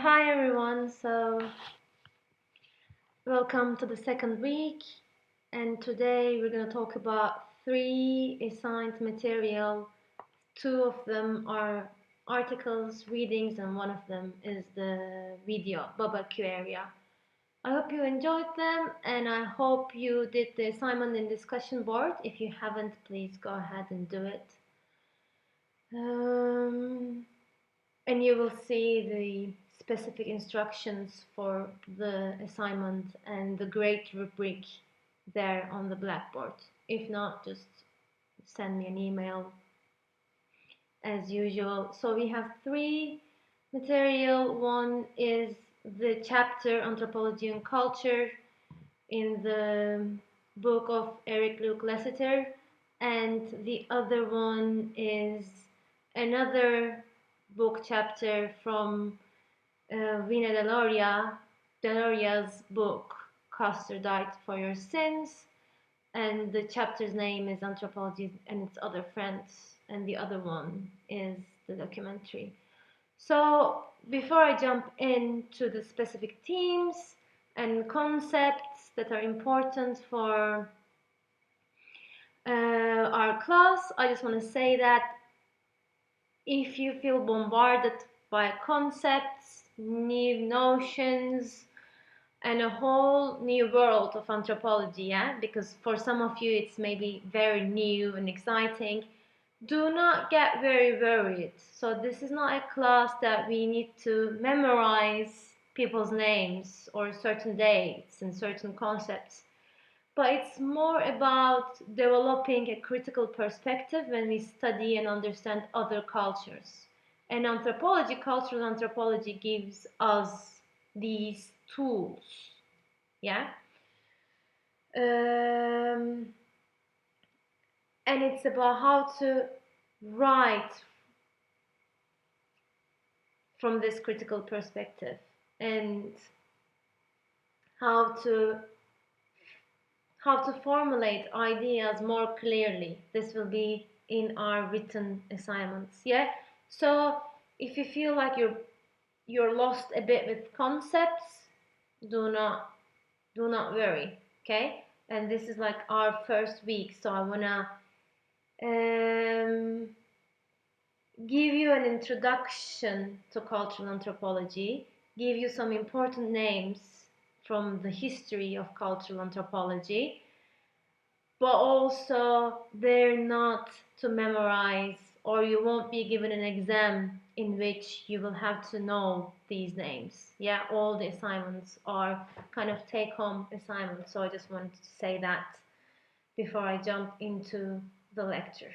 Hi everyone, welcome to the second week, and today we're going to talk about three assigned material. Two of them are articles, readings, and one of them is the video, Babakiueria. I hope you enjoyed them, and I hope you did the assignment in discussion board. If you haven't, please go ahead and do it. And you will see the specific instructions for the assignment and the grade rubric there on the blackboard. If not, just send me an email as usual. So we have three material. One is the chapter Anthropology and Culture in the book of Eric Luke Lassiter, and the other one is another book chapter from Vina Loria's book Custer Died for Your Sins, and the chapter's name is Anthropology and Its Other Friends, and the other one is the documentary. So before I jump into the specific themes and concepts that are important for our class, I just want to say that if you feel bombarded by concepts, new notions, and a whole new world of anthropology, because for some of you it's maybe very new and exciting, do not get very worried. So this is not a class that we need to memorize people's names or certain dates and certain concepts, but it's more about developing a critical perspective when we study and understand other cultures. And anthropology, cultural anthropology, gives us these tools, yeah? And it's about how to write from this critical perspective and how to formulate ideas more clearly. This will be in our written assignments, yeah? So if you feel like you're lost a bit with concepts, do not worry, okay? And this is like our first week, so I wanna give you an introduction to cultural anthropology, give you some important names from the history of cultural anthropology, but also they're not to memorize, or you won't be given an exam in which you will have to know these names. Yeah, all the assignments are kind of take-home assignments, so I just wanted to say that before I jump into the lecture.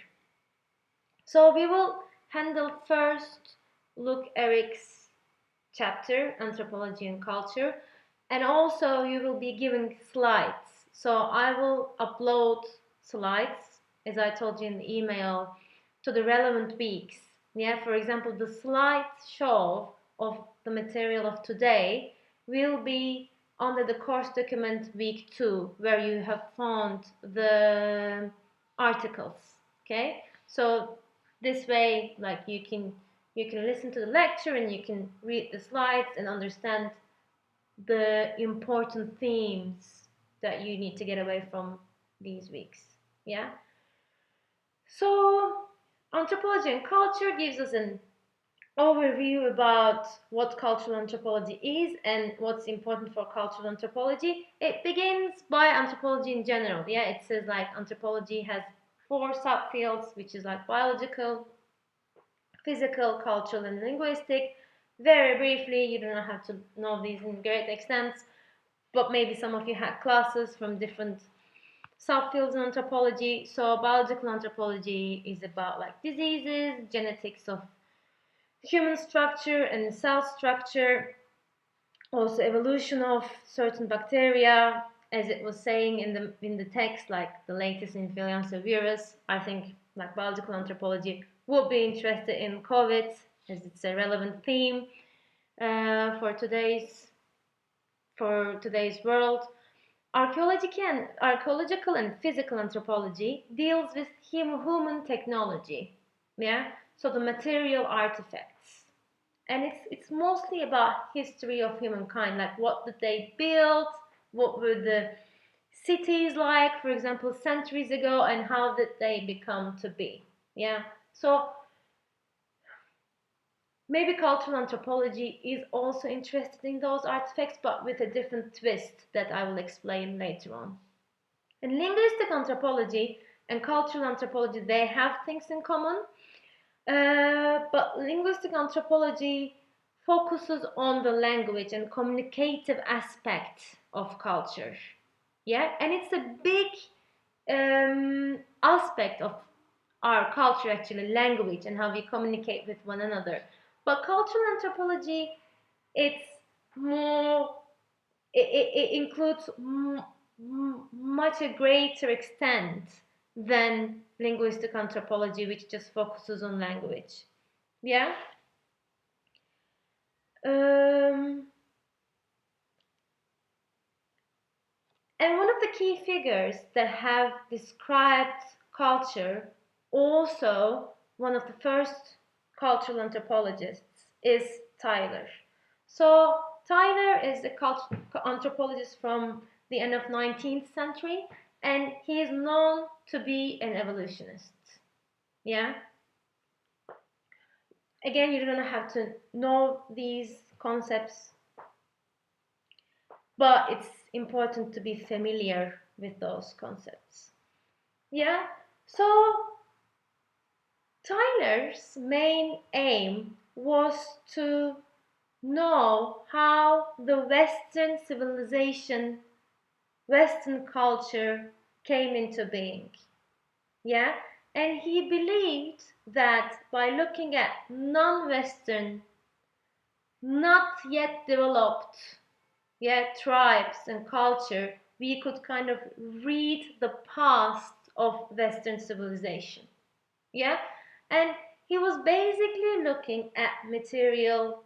So we will handle first Luke Eric's chapter, Anthropology and Culture, and also you will be given slides. So I will upload slides, as I told you in the email, to the relevant weeks. Yeah, for example, the slideshow of the material of today will be under the course document week 2, where you have found the articles. Okay, so this way, like you can listen to the lecture and you can read the slides and understand the important themes that you need to get away from these weeks. Yeah. So anthropology and culture gives us an overview about what cultural anthropology is and what's important for cultural anthropology. It begins by anthropology in general. Yeah, it says like anthropology has 4 subfields, which is like biological, physical, cultural, and linguistic. Very briefly, you do not have to know these in great extent, but maybe some of you had classes from different subfields in anthropology. So biological anthropology is about like diseases, genetics of human structure and cell structure, also evolution of certain bacteria, as it was saying in the text, like the latest influenza virus. I think like biological anthropology would be interested in COVID, as it's a relevant theme for today's world. Archaeological and physical anthropology deals with human technology, yeah. So the material artifacts, and it's mostly about history of humankind, like what did they build, what were the cities like, for example, centuries ago, and how did they become to be. Yeah, so maybe cultural anthropology is also interested in those artifacts, but with a different twist that I will explain later on. And linguistic anthropology and cultural anthropology, they have things in common, but linguistic anthropology focuses on the language and communicative aspect of culture. Yeah, and it's a big aspect of our culture, actually, language and how we communicate with one another. But cultural anthropology, it's more, it includes much a greater extent than linguistic anthropology, which just focuses on language. Yeah. Um, and one of the key figures that have described culture, also one of the first cultural anthropologists, is Tyler. So Tyler is a cultural anthropologist from the end of 19th century, and he is known to be an evolutionist. Yeah. Again, you don't have to know these concepts, but it's important to be familiar with those concepts. Yeah, so Tyler's main aim was to know how the Western civilization, Western culture came into being. Yeah, and he believed that by looking at non-Western, not yet developed, tribes and culture, we could kind of read the past of Western civilization. Yeah, and he was basically looking at material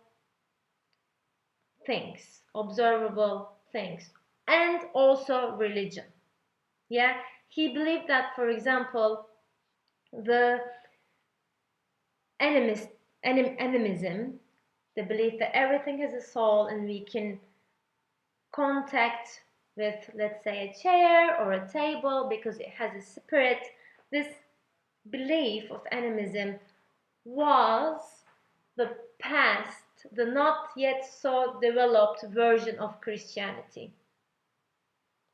things, observable things, and also religion. Yeah, he believed that, for example, the animism, the belief that everything has a soul and we can contact with, let's say, a chair or a table because it has a spirit. This belief of animism was the past, the not yet so developed version of Christianity.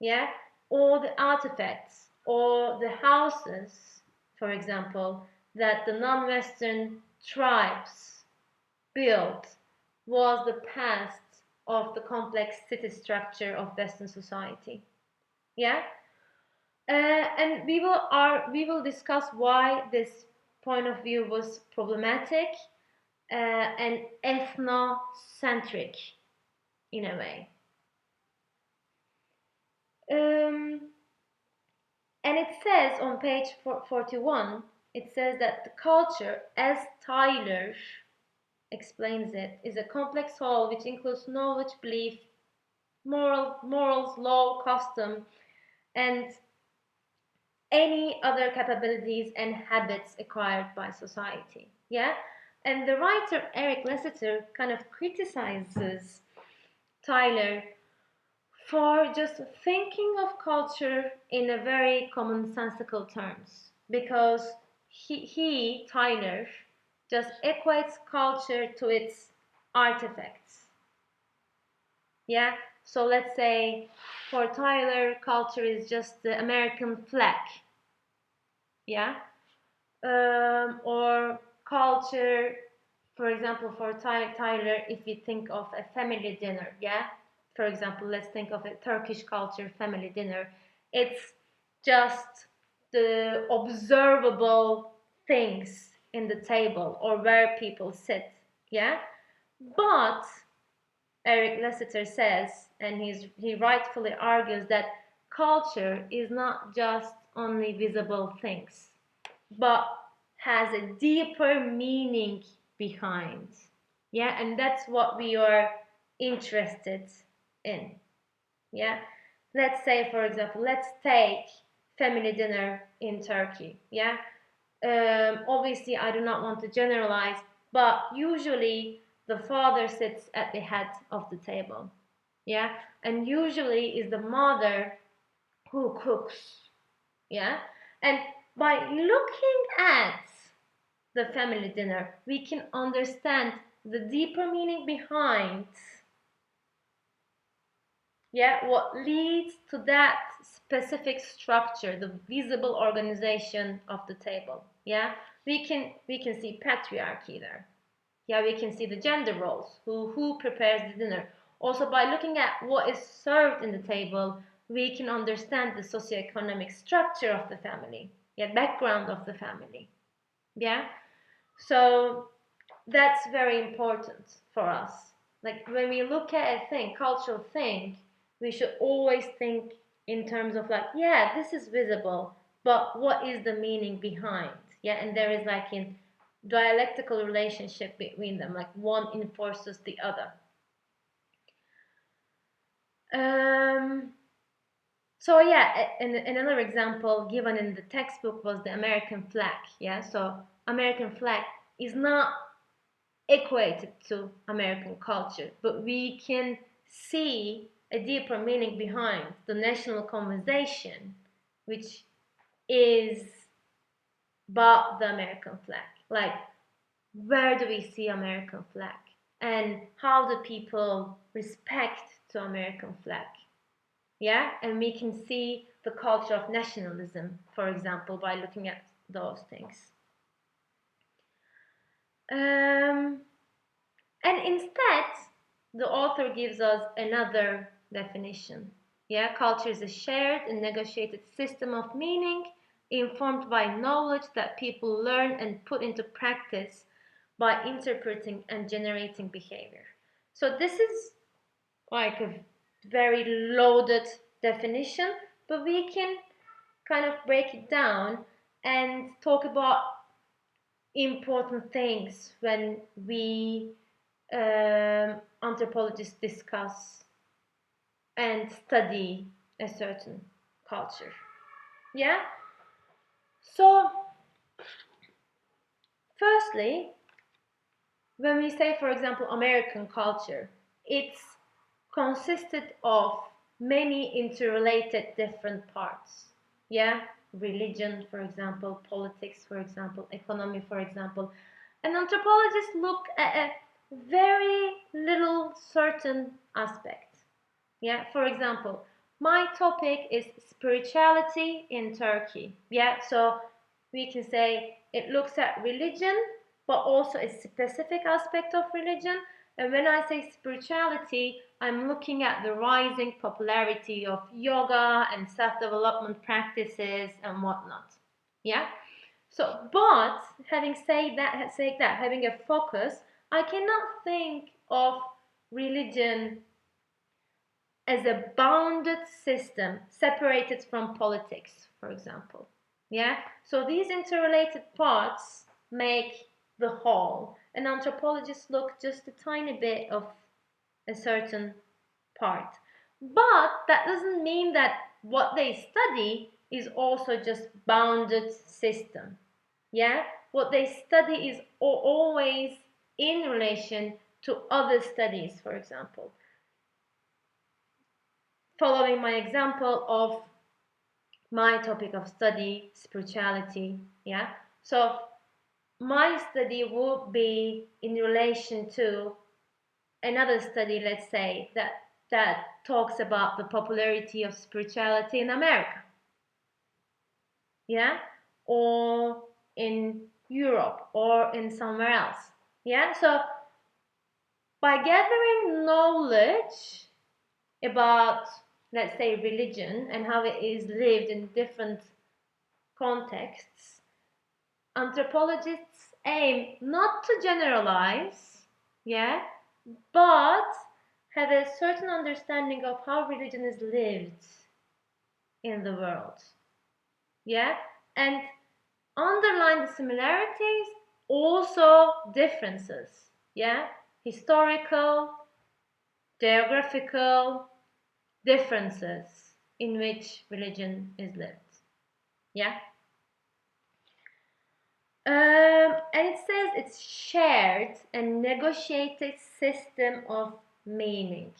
Yeah, or the artifacts or the houses, for example, that the non-Western tribes built was the past of the complex city structure of Western society. Yeah, and we will discuss why this point of view was problematic and ethnocentric in a way. Um, and it says on page 41, it says that the culture, as Tyler explains it, is a complex whole which includes knowledge, belief, morals, law, custom, and any other capabilities and habits acquired by society. Yeah, and the writer Eric Lassiter kind of criticizes Tyler for just thinking of culture in a very commonsensical terms, because Tyler just equates culture to its artifacts. Yeah, so let's say for Tyler, culture is just the American flag. Yeah, or culture, for example, for Tyler, if you think of a family dinner, yeah, for example, let's think of a Turkish culture family dinner. It's just the observable things in the table or where people sit, yeah. But Eric Lassiter says, and he rightfully argues, that culture is not just only visible things, but has a deeper meaning behind. Yeah, and that's what we are interested in. Yeah, let's say, for example, let's take family dinner in Turkey. Yeah, obviously I do not want to generalize, but usually the father sits at the head of the table. Yeah, and usually is the mother who cooks. Yeah, and by looking at the family dinner, we can understand the deeper meaning behind, yeah, what leads to that specific structure, the visible organization of the table. Yeah, we can see patriarchy there. Yeah, we can see the gender roles, who prepares the dinner. Also, by looking at what is served in the table, we can understand the socioeconomic structure of the family, yeah, background of the family. Yeah, so that's very important for us. Like when we look at a thing, cultural thing, we should always think in terms of like, yeah, this is visible, but what is the meaning behind? Yeah, and there is like in dialectical relationship between them, like one enforces the other. So yeah, another example given in the textbook was the American flag. Yeah, so American flag is not equated to American culture, but we can see a deeper meaning behind the national conversation, which is about the American flag. Like, where do we see American flag? And how do people respect to American flag? Yeah, and we can see the culture of nationalism, for example, by looking at those things. And instead, the author gives us another definition. Yeah, culture is a shared and negotiated system of meaning informed by knowledge that people learn and put into practice by interpreting and generating behavior. So this is like a very loaded definition, but we can kind of break it down and talk about important things when we anthropologists discuss and study a certain culture. Yeah? So, firstly, when we say, for example, American culture, it's consisted of many interrelated different parts. Yeah? Religion, for example, politics, for example, economy, for example. And anthropologists look at a very little certain aspect. Yeah, for example, my topic is spirituality in Turkey. Yeah, so we can say it looks at religion, but also a specific aspect of religion. And when I say spirituality, I'm looking at the rising popularity of yoga and self-development practices and whatnot. Yeah. So, but having said that, having a focus, I cannot think of religion as a bounded system separated from politics, for example. Yeah? So these interrelated parts make the whole. And anthropologists look just a tiny bit of a certain part. But that doesn't mean that what they study is also just bounded system. Yeah? What they study is always in relation to other studies, for example. Following my example of my topic of study, spirituality, yeah? So my study would be in relation to another study, let's say, that talks about the popularity of spirituality in America, yeah? Or in Europe or in somewhere else, yeah? So by gathering knowledge about, let's say, religion and how it is lived in different contexts, anthropologists aim not to generalize, yeah, but have a certain understanding of how religion is lived in the world, yeah, and underline the similarities, also differences, yeah, historical, geographical differences in which religion is lived. Yeah. And it says it's shared and negotiated system of meaning.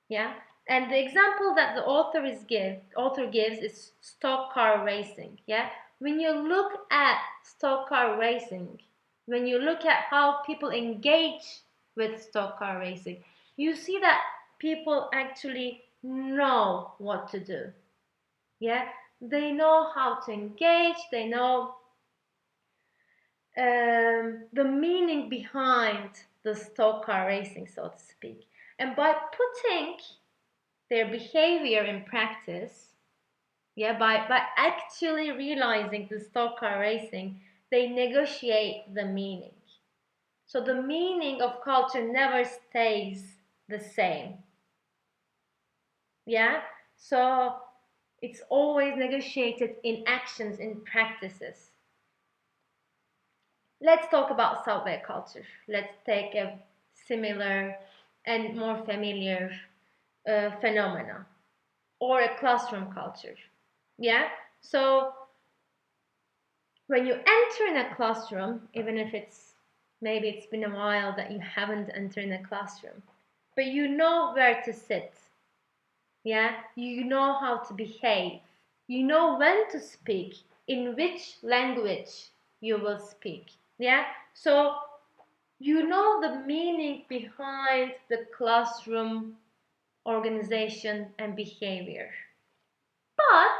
Yeah, and the example that the author gives is stock car racing. Yeah, when you look at stock car racing, when you look at how people engage with stock car racing, you see that people actually know what to do. Yeah, they know how to engage, they know the meaning behind the stock car racing, so to speak. And by putting their behavior in practice, yeah, by actually realizing the stock car racing, they negotiate the meaning. So the meaning of culture never stays the same. Yeah, so it's always negotiated in actions, in practices. Let's talk about subway culture. Let's take a similar and more familiar phenomena, or a classroom culture. Yeah, so when you enter in a classroom, even if maybe it's been a while that you haven't entered in a classroom, but you know where to sit. Yeah, you know how to behave. You know when to speak, in which language you will speak. Yeah, so you know the meaning behind the classroom organization and behavior. But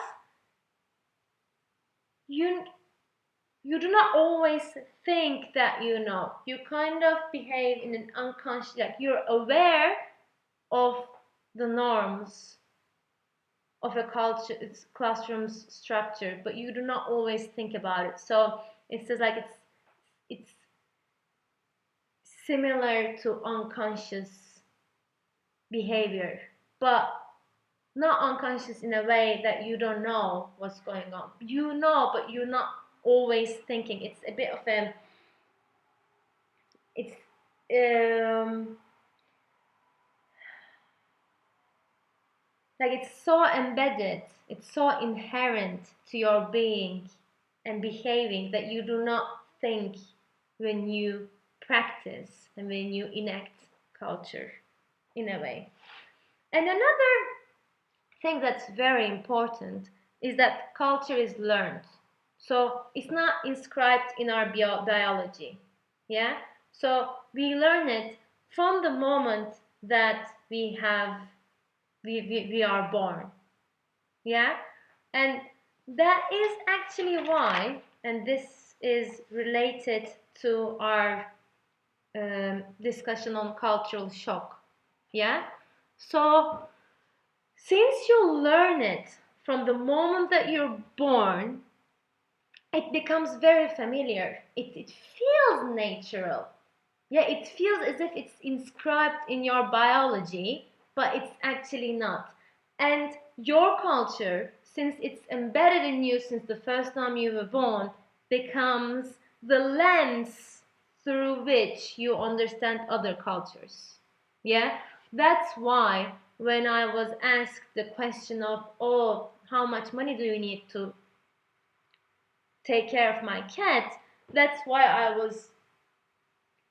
you you do not always think that you know. You kind of behave in an unconscious, like you're aware of the norms of a culture, its classroom's structure, but you do not always think about it. So it's just like it's similar to unconscious behavior, but not unconscious in a way that you don't know what's going on. You know, but you're not always thinking. It's a bit of a, it's like it's so embedded, it's so inherent to your being and behaving that you do not think when you practice and when you enact culture in a way. And another thing that's very important is that culture is learned. So it's not inscribed in our biology. Yeah? So we learn it from the moment that we are born. Yeah? And that is actually why, and this is related to our discussion on cultural shock. Yeah? So since you learn it from the moment that you're born, it becomes very familiar. It feels natural. Yeah, it feels as if it's inscribed in your biology, but it's actually not. And your culture, since it's embedded in you since the first time you were born, becomes the lens through which you understand other cultures. Yeah, that's why when I was asked the question of, oh, how much money do you need to take care of my cat, that's why I was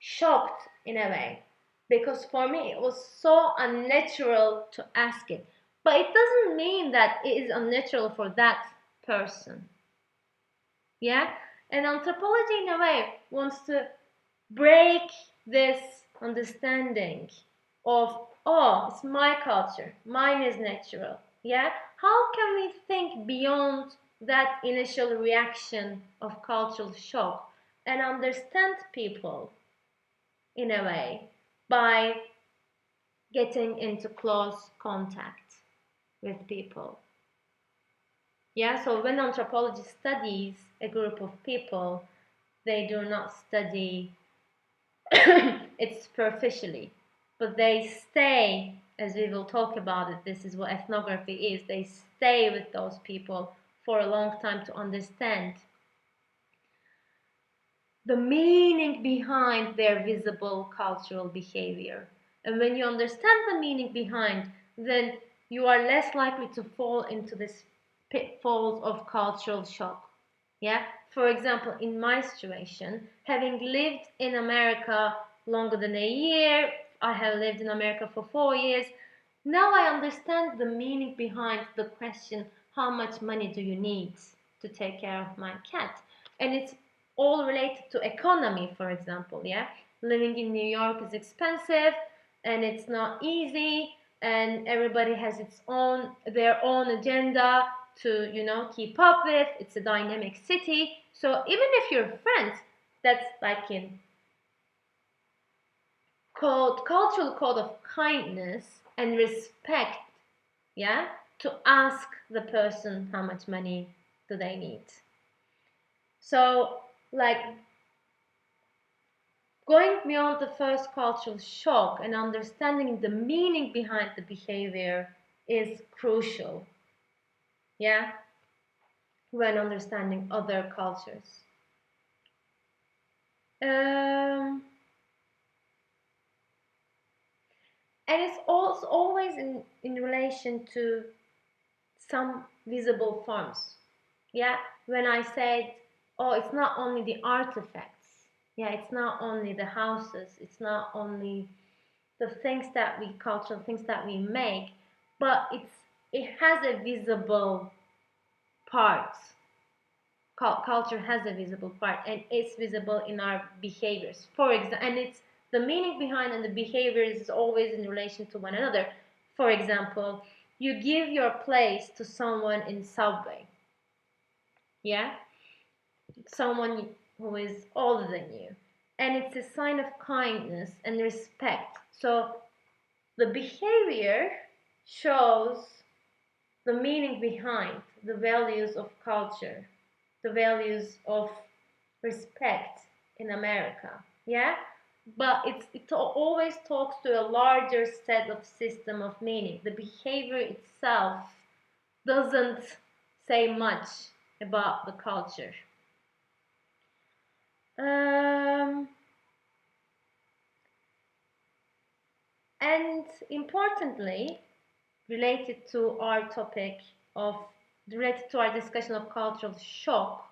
shocked in a way, because for me it was so unnatural to ask it. But it doesn't mean that it is unnatural for that person. Yeah, and anthropology in a way wants to break this understanding of, oh, it's my culture, mine is natural. Yeah, how can we think beyond that initial reaction of cultural shock and understand people in a way by getting into close contact with people? Yeah, so when anthropology studies a group of people, they do not study it superficially, but they stay, as we will talk about it, this is what ethnography is, they stay with those people for a long time to understand the meaning behind their visible cultural behavior. And when you understand the meaning behind, then you are less likely to fall into this pitfalls of cultural shock. Yeah, for example, in my situation, having lived in America longer than a year, I have lived in America for 4 years. Now I understand the meaning behind the question, how much money do you need to take care of my cat? And it's all related to economy, for example. Yeah, living in New York is expensive and it's not easy, and everybody has their own agenda to keep up with. It's a dynamic city, so even if you're friends, that's like in cultural code of kindness and respect, yeah, to ask the person how much money do they need. So, like, going beyond the first cultural shock and understanding the meaning behind the behavior is crucial, yeah, when understanding other cultures. Um, and it's also always in relation to some visible forms. Yeah, when I said, oh, it's not only the artifacts, yeah, it's not only the houses, it's not only the things that we cultural things that we make, but it has a visible part. Culture has a visible part, and it's visible in our behaviors. For example, and it's the meaning behind and the behaviors is always in relation to one another. For example, you give your place to someone in subway, yeah, someone who is older than you, and it's a sign of kindness and respect. So the behavior shows the meaning behind the values of culture, the values of respect in America. Yeah, but it always talks to a larger set of system of meaning. The behavior itself doesn't say much about the culture. Um, and importantly, related to our topic of related to our discussion of cultural shock,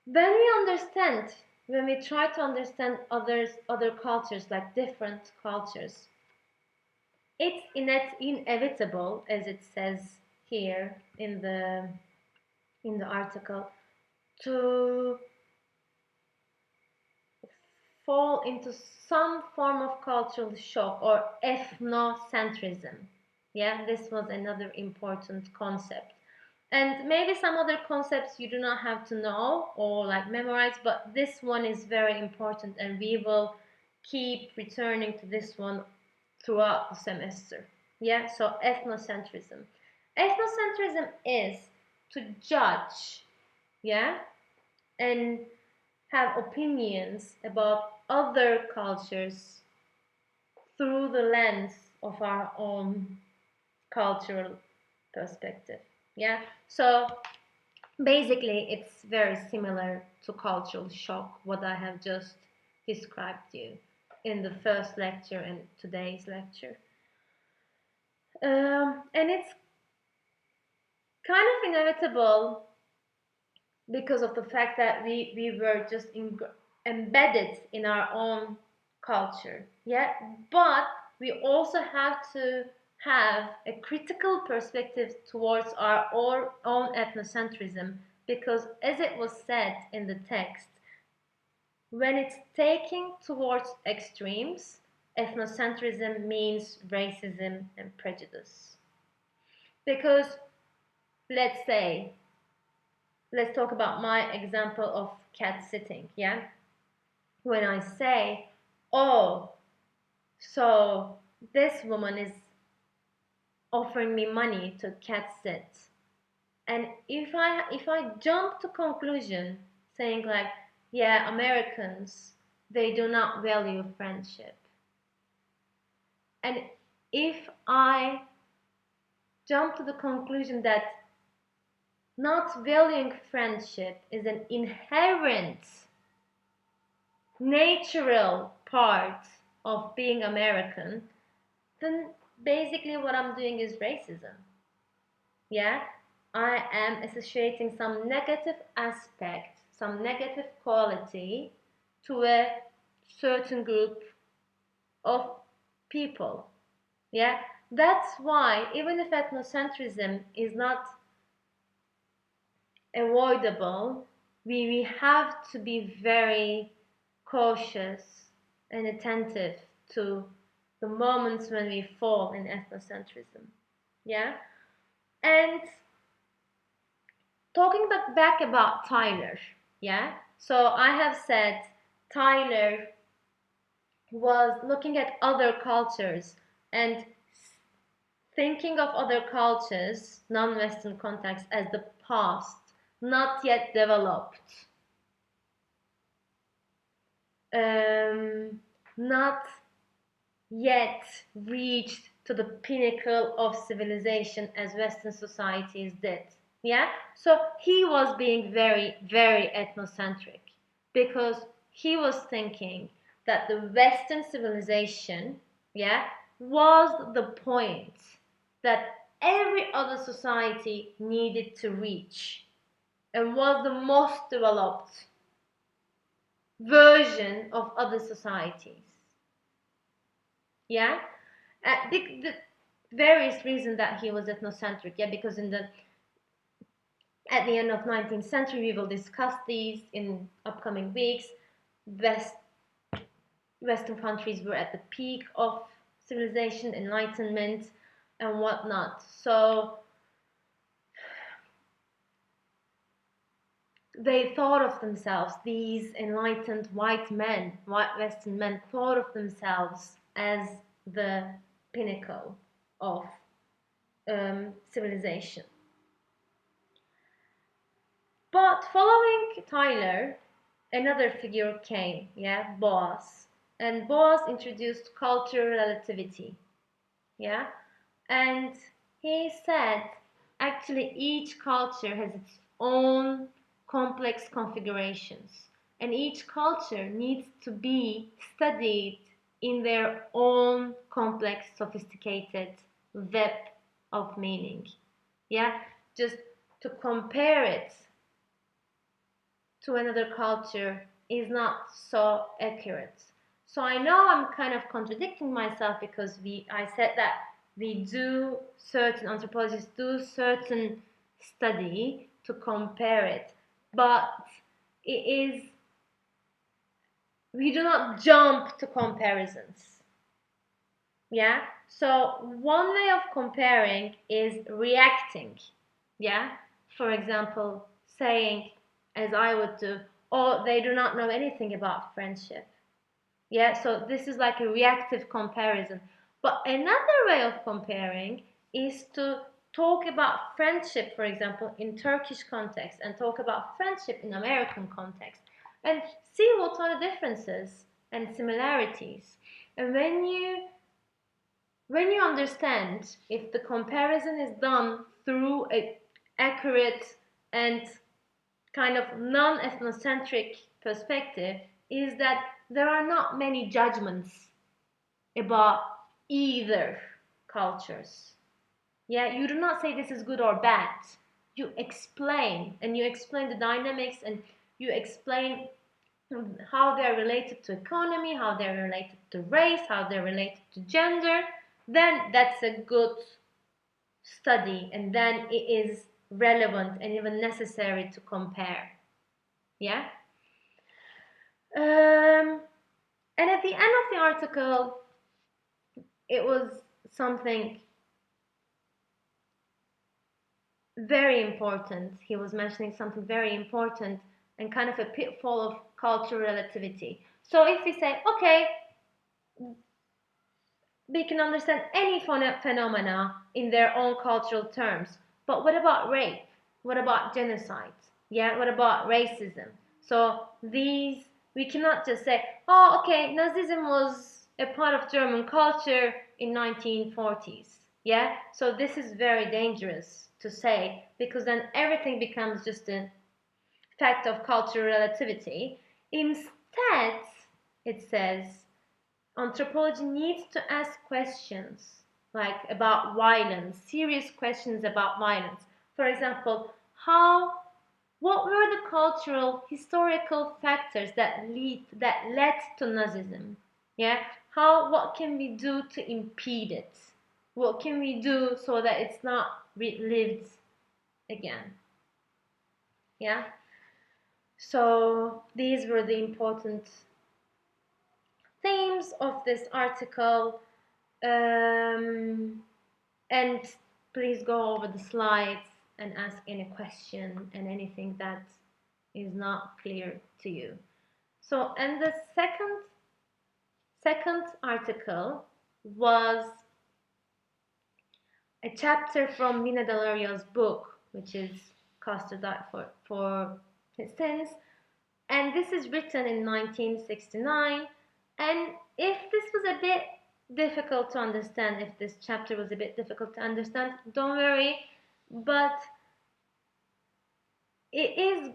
when we understand, when we try to understand other cultures, like different cultures, it's inevitable, as it says here in the article, to fall into some form of cultural shock or ethnocentrism. Yeah, this was another important concept. And maybe some other concepts you do not have to know or like memorize, but this one is very important, and we will keep returning to this one throughout the semester. Yeah, so ethnocentrism. Ethnocentrism is to judge, yeah, and have opinions about other cultures through the lens of our own cultural perspective. Yeah, so basically it's very similar to cultural shock, what I have just described to you in the first lecture and today's lecture. And it's kind of inevitable because of the fact that we were just embedded in our own culture. Yeah, but we also have to have a critical perspective towards our own ethnocentrism, because as it was said in the text, when it's taking towards extremes, ethnocentrism means racism and prejudice. Because let's say, let's talk about my example of cat sitting, yeah? When I say, oh, so this woman is offering me money to cat sit, and if I jump to conclusion saying like, yeah, Americans, they do not value friendship, and if I jump to the conclusion that not valuing friendship is an inherent natural part of being American, then basically what I'm doing is racism. Yeah, I am associating some negative aspect, some negative quality to a certain group of people. Yeah, that's why even if ethnocentrism is not avoidable, we have to be very cautious and attentive to the moments when we fall in ethnocentrism. Yeah, and talking back about Tyler. Yeah, so I have said Tyler was looking at other cultures and thinking of other cultures, non-Western context, as the past, not yet developed, not yet reached to the pinnacle of civilization as Western societies did. Yeah, so he was being very, very ethnocentric because he was thinking that the Western civilization, yeah, was the point that every other society needed to reach and was the most developed version of other societies. Yeah, the various reasons that he was ethnocentric. Yeah, because at the end of 19th century, we will discuss these in upcoming weeks. Western countries were at the peak of civilization, enlightenment, and whatnot. So they thought of themselves, these enlightened white men, white Western men, thought of themselves as the pinnacle of civilization. But following Tyler, another figure came, yeah, Boas. And Boas introduced cultural relativity, yeah. And he said, actually, each culture has its own complex configurations, and each culture needs to be studied in their own complex, sophisticated web of meaning. Yeah, just to compare it to another culture is not so accurate. So I know I'm kind of contradicting myself because I said that we do certain anthropologists do certain study to compare it, but it is we do not jump to comparisons. Yeah. So one way of comparing is reacting. Yeah. For example, saying, as I would do, oh, they do not know anything about friendship. Yeah. So this is like a reactive comparison. But another way of comparing is to talk about friendship, for example, in Turkish context, and talk about friendship in American context, and see what are the differences and similarities. And when you understand if the comparison is done through an accurate and kind of non-ethnocentric perspective, is that there are not many judgments about either cultures. Yeah, you do not say this is good or bad. You explain, and you explain the dynamics, and you explain how they're related to economy, how they're related to race, how they're related to gender. Then that's a good study, and then it is relevant and even necessary to compare. Yeah. And at the end of the article, it was something very important. He was mentioning something very important and kind of a pitfall of cultural relativity. So if we say, okay, we can understand any phenomena in their own cultural terms, but what about rape? What about genocide? Yeah, what about racism? So these, we cannot just say, oh, okay, Nazism was a part of German culture in 1940s. Yeah, so this is very dangerous to say because then everything becomes just a fact of cultural relativity. Instead, it says, anthropology needs to ask questions like about violence, serious questions about violence. For example, what were the cultural, historical factors that led to Nazism? Yeah, what can we do to impede it? What can we do so that it's not relived again? Yeah. So these were the important themes of this article. And please go over the slides and ask any question and anything that is not clear to you. So, and the second article was a chapter from Mina Deloria's book, which is Cast to Die for His Sins. And this is written in 1969. And if this was a bit difficult to understand, if this chapter was a bit difficult to understand, don't worry, but it is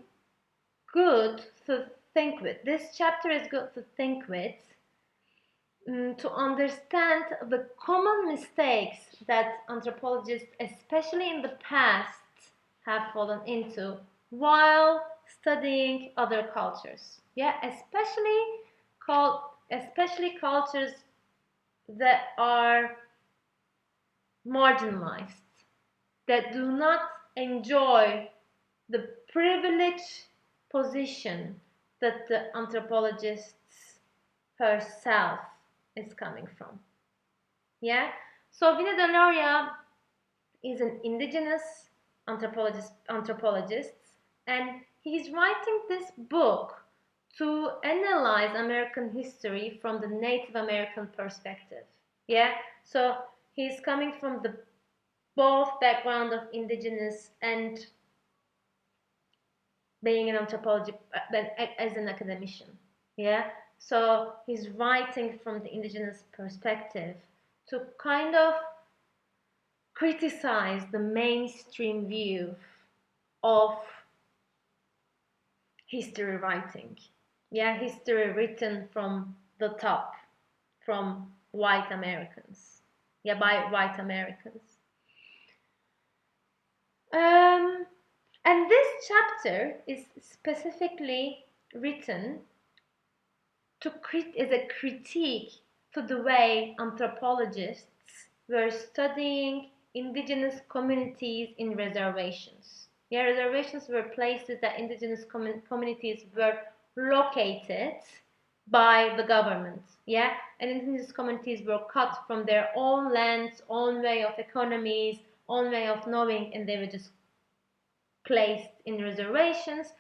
good to think with. This chapter is good to think with, to understand the common mistakes that anthropologists, especially in the past, have fallen into while studying other cultures. Yeah, especially cultures that are marginalized, that do not enjoy the privileged position that the anthropologist's herself is coming from. Yeah, so Vina Loria is an indigenous anthropologist, and he's writing this book to analyze American history from the Native American perspective. Yeah, so he's coming from the both background of indigenous and being an anthropologist as an academician. Yeah, so he's writing from the indigenous perspective to kind of criticize the mainstream view of history writing. Yeah, history written from the top, from white Americans. Yeah, by white Americans. And this chapter is specifically written as a critique to the way anthropologists were studying indigenous communities in reservations. Yeah, reservations were places that indigenous communities were located by the government. Yeah, and indigenous communities were cut from their own lands, own way of economies, own way of knowing, and they were just placed in reservations,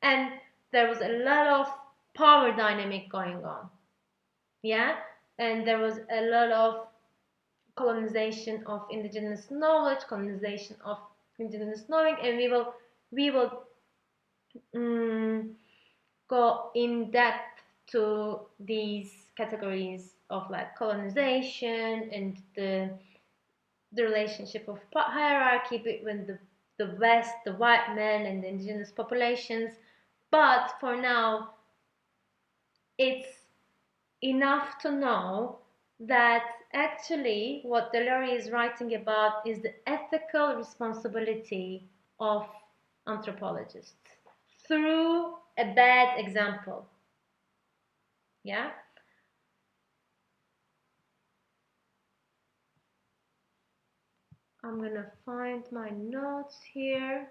and there was a lot of power dynamic going on. Yeah, and there was a lot of colonization of indigenous knowledge, colonization of indigenous knowing, and we will go in depth to these categories of like colonization and the relationship of hierarchy between the West, the white men, and the indigenous populations. But for now, it's enough to know that actually what Loria is writing about is the ethical responsibility of anthropologists through a bad example. Yeah? I'm gonna find my notes here.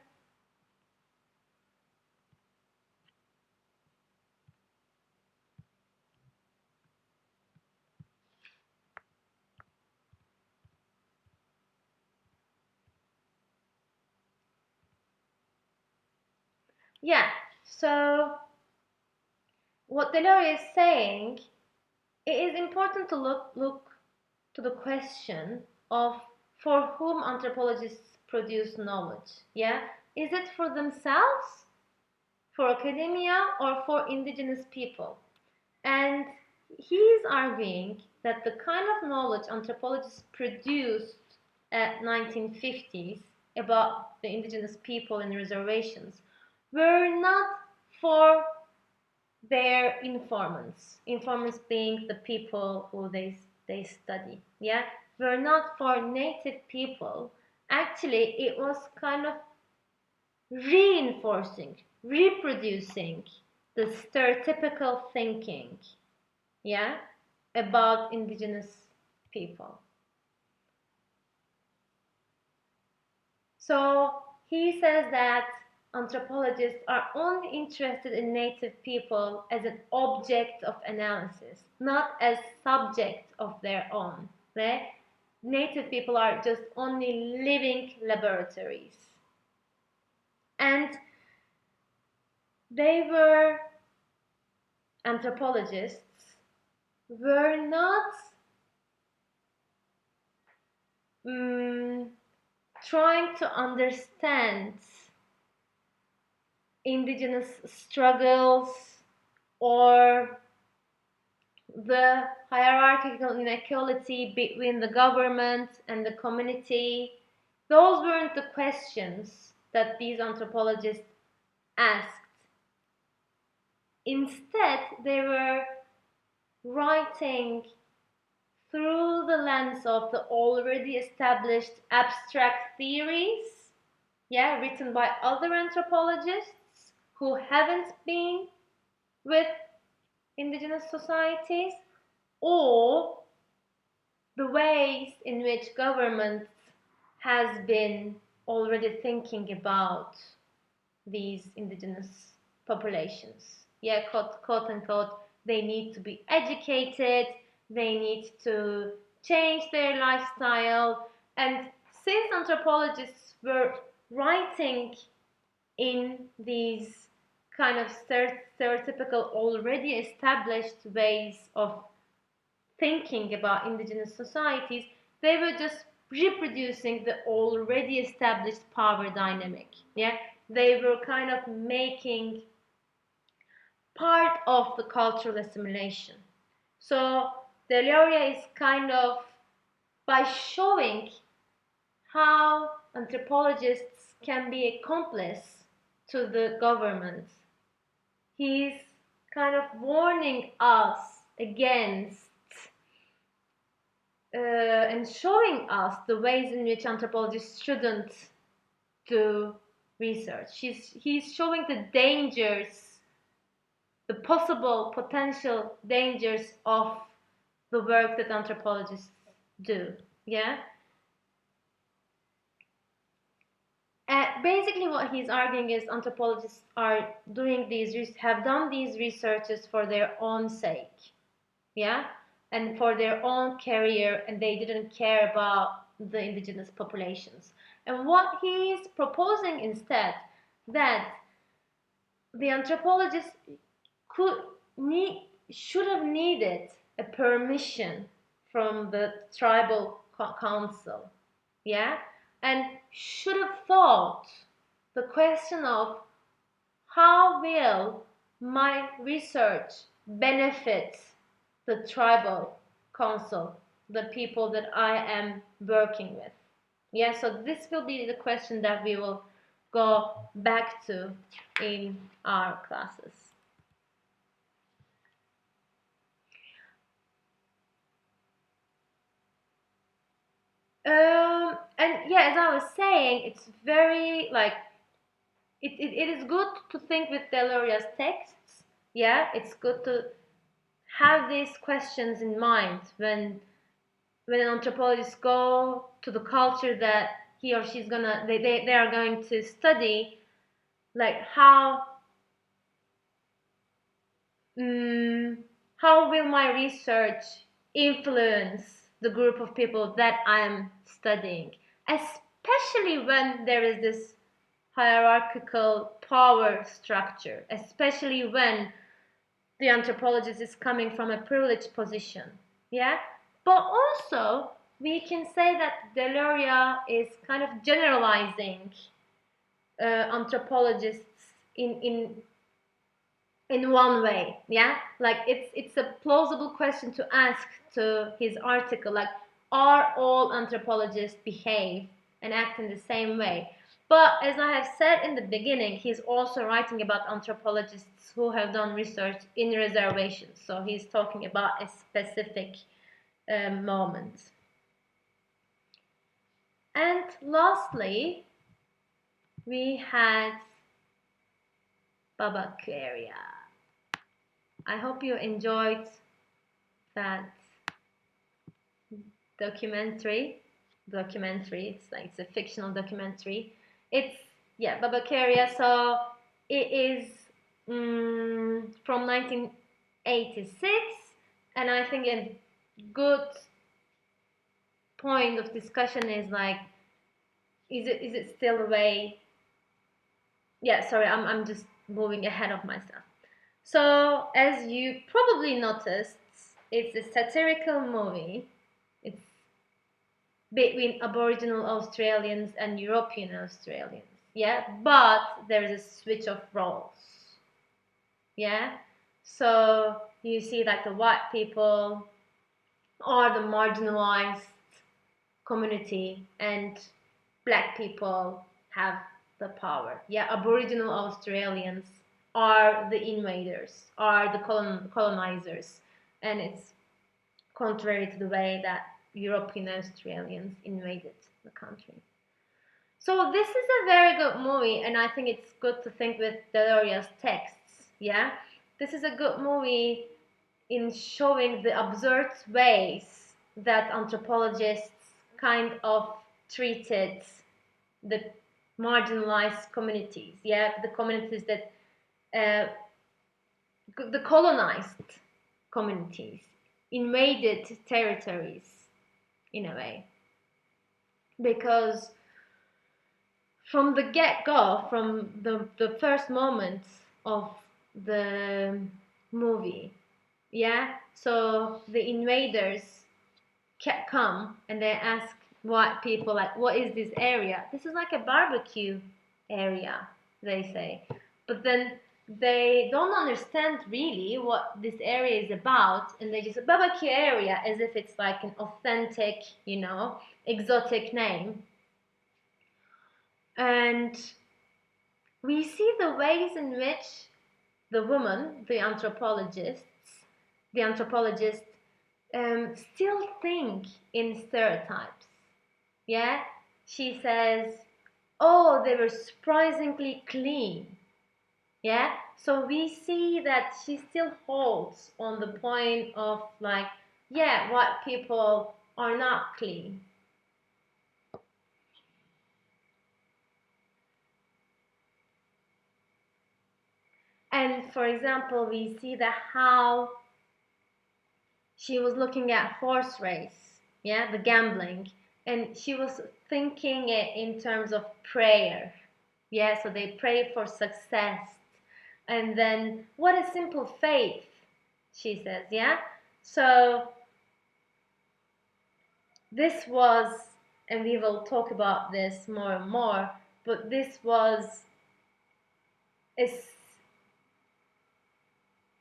Yeah, so what Loria is saying, it is important to look to the question of for whom anthropologists produce knowledge. Yeah, is it for themselves, for academia, or for indigenous people? And he is arguing that the kind of knowledge anthropologists produced at 1950s about the indigenous people and reservations were not for their informants being the people who they study. Yeah, were not for native people, actually it was kind of reinforcing, reproducing the stereotypical thinking, yeah, about indigenous people. So he says that anthropologists are only interested in native people as an object of analysis, not as subject of their own. Right? Native people are just only living laboratories. And they were, anthropologists were not trying to understand indigenous struggles or the hierarchical inequality between the government and the community. Those weren't the questions that these anthropologists asked. Instead, they were writing through the lens of the already established abstract theories, yeah, written by other anthropologists who haven't been with indigenous societies, or the ways in which government has been already thinking about these indigenous populations. Yeah, quote unquote, they need to be educated, they need to change their lifestyle. And since anthropologists were writing in these kind of stereotypical, already established ways of thinking about indigenous societies, they were just reproducing the already established power dynamic. Yeah, they were kind of making part of the cultural assimilation. So the Loria is kind of, by showing how anthropologists can be accomplice to the government, he's kind of warning us against and showing us the ways in which anthropologists shouldn't do research. He's showing the dangers, the possible potential dangers of the work that anthropologists do. Yeah. Basically, what he's arguing is anthropologists are doing have done these researches for their own sake, yeah, and for their own career, and they didn't care about the indigenous populations. And what he is proposing instead, that the anthropologists should have needed a permission from the tribal council, yeah, and should have thought the question of how will my research benefit the tribal council, the people that I am working with. Yeah, so this will be the question that we will go back to in our classes. And yeah, as I was saying, it's very like it is good to think with Deloria's texts. Yeah, it's good to have these questions in mind when an anthropologist go to the culture that he or she's gonna they are going to study, like how will my research influence the group of people that I'm studying, especially when there is this hierarchical power structure, especially when the anthropologist is coming from a privileged position. Yeah, but also we can say that Deloria is kind of generalizing anthropologists in one way. Yeah, like it's a plausible question to ask to his article, like, are all anthropologists behave and act in the same way? But as I have said in the beginning, he's also writing about anthropologists who have done research in reservations, so he's talking about a specific moment. And lastly, we had Babakiueria. I hope you enjoyed that documentary. It's a fictional documentary. It's, yeah, Babakiueria. So it is from 1986, and I think a good point of discussion is like, is it still the way? Yeah, sorry, I'm just moving ahead of myself. So as you probably noticed, it's a satirical movie. It's between Aboriginal Australians and European Australians. Yeah, but there is a switch of roles. Yeah, so you see like the white people are the marginalized community, and black people have the power. Yeah, Aboriginal Australians are the invaders, are the colonizers, and it's contrary to the way that European Australians invaded the country. So this is a very good movie, and I think it's good to think with Loria's texts. Yeah, this is a good movie in showing the absurd ways that anthropologists kind of treated the marginalized communities. Yeah, the communities that uh, the colonized communities, invaded territories in a way, because from the get-go, from the first moments of the movie, yeah, so the invaders come and they ask white people like, what is this area? This is like a barbecue area, they say. But then they don't understand really what this area is about, and they just Babakiueria as if it's like an authentic, exotic name. And we see the ways in which the woman, the anthropologists still think in stereotypes. Yeah, she says, oh, they were surprisingly clean. Yeah, so we see that she still holds on the point of like, yeah, white people are not clean. And for example, we see that how she was looking at horse race, yeah, the gambling, and she was thinking it in terms of prayer. Yeah, so they pray for success. And then what a simple faith, she says, yeah. So this was, and we will talk about this more and more, but this was a,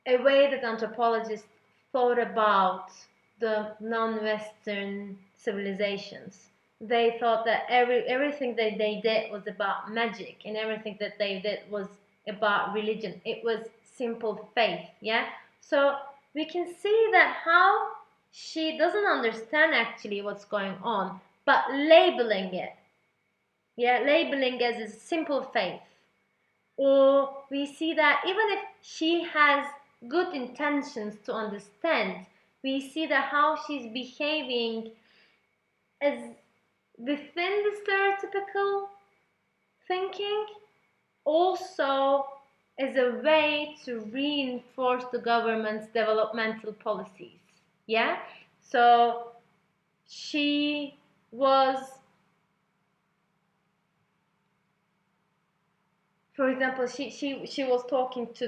a way that anthropologists thought about the non-Western civilizations. They thought that everything that they did was about magic, and everything that they did was about religion. It was simple faith, yeah? So we can see that how she doesn't understand actually what's going on, but labeling it, yeah, labeling as a simple faith. Or we see that even if she has good intentions to understand, we see that how she's behaving as within the stereotypical thinking, also as a way to reinforce the government's developmental policies. Yeah, so she was, for example, she was talking to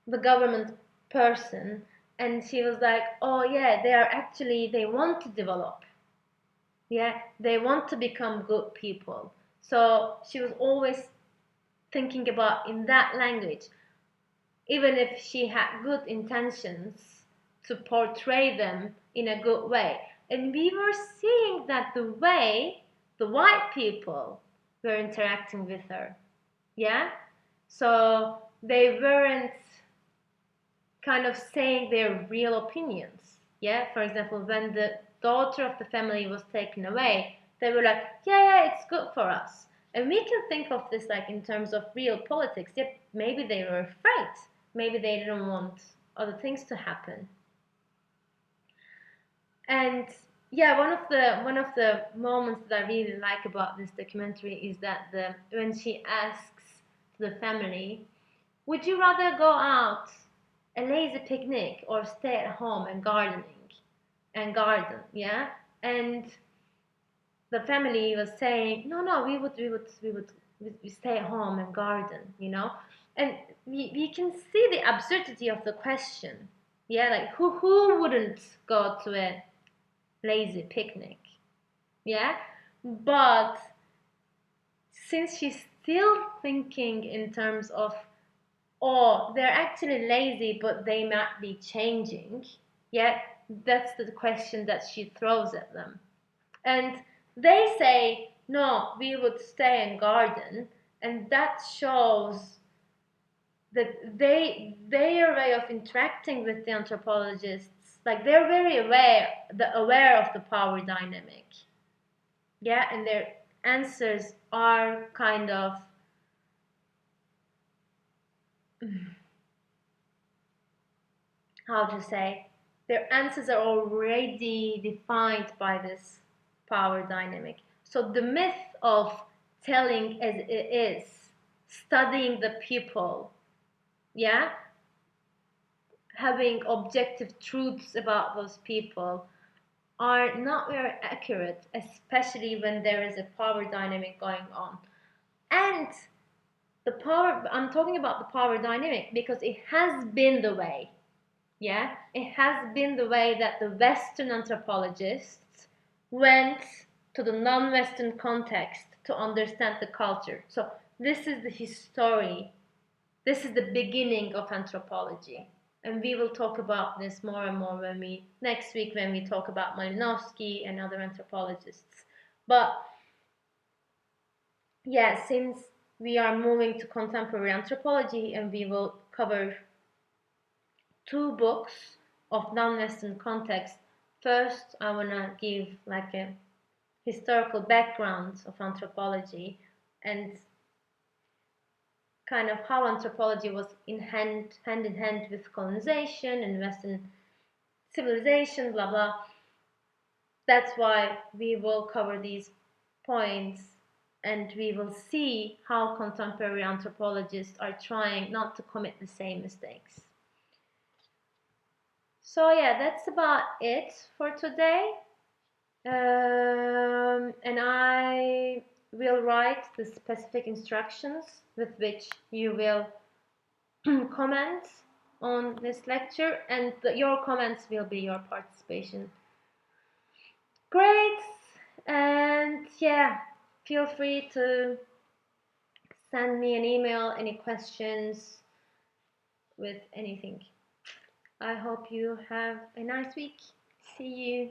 the government person, and she was like, oh yeah, they want to develop, yeah, they want to become good people. So she was always thinking about in that language, even if she had good intentions to portray them in a good way. And we were seeing that the way the white people were interacting with her, yeah, so they weren't kind of saying their real opinions. Yeah, for example, when the daughter of the family was taken away, they were like, yeah, it's good for us. And we can think of this like in terms of real politics. Yep, maybe they were afraid. Maybe they didn't want other things to happen. And yeah, one of the moments that I really like about this documentary is that when she asks the family, would you rather go out a lazy picnic or stay at home and garden, yeah? And the family was saying, no, we stay at home and garden, you know? And we can see the absurdity of the question. Yeah, like who wouldn't go to a lazy picnic? Yeah? But since she's still thinking in terms of, oh, they're actually lazy, but they might be changing. Yeah, that's the question that she throws at them. And they say, no, we would stay and garden. And that shows that their way of interacting with the anthropologists, like they're very aware of the power dynamic. Yeah, and their answers are kind of how to say, their answers are already defined by this power dynamic. So the myth of telling as it is, studying the people, yeah, having objective truths about those people are not very accurate, especially when there is a power dynamic going on. And the power, I'm talking about the power dynamic because it has been the way. Yeah, it has been the way that the Western anthropologists went to the non-Western context to understand the culture. So this is the history. This is the beginning of anthropology. And we will talk about this more and more next week when we talk about Malinowski and other anthropologists. But yeah, since we are moving to contemporary anthropology and we will cover 2 books of non-Western context. First, I want to give like a historical background of anthropology and kind of how anthropology was hand in hand with colonization and Western civilization, blah blah. That's why we will cover these points and we will see how contemporary anthropologists are trying not to commit the same mistakes. So yeah, that's about it for today. And I will write the specific instructions with which you will comment on this lecture, and your comments will be your participation. Great, and yeah, feel free to send me an email, any questions with anything. I hope you have a nice week. See you.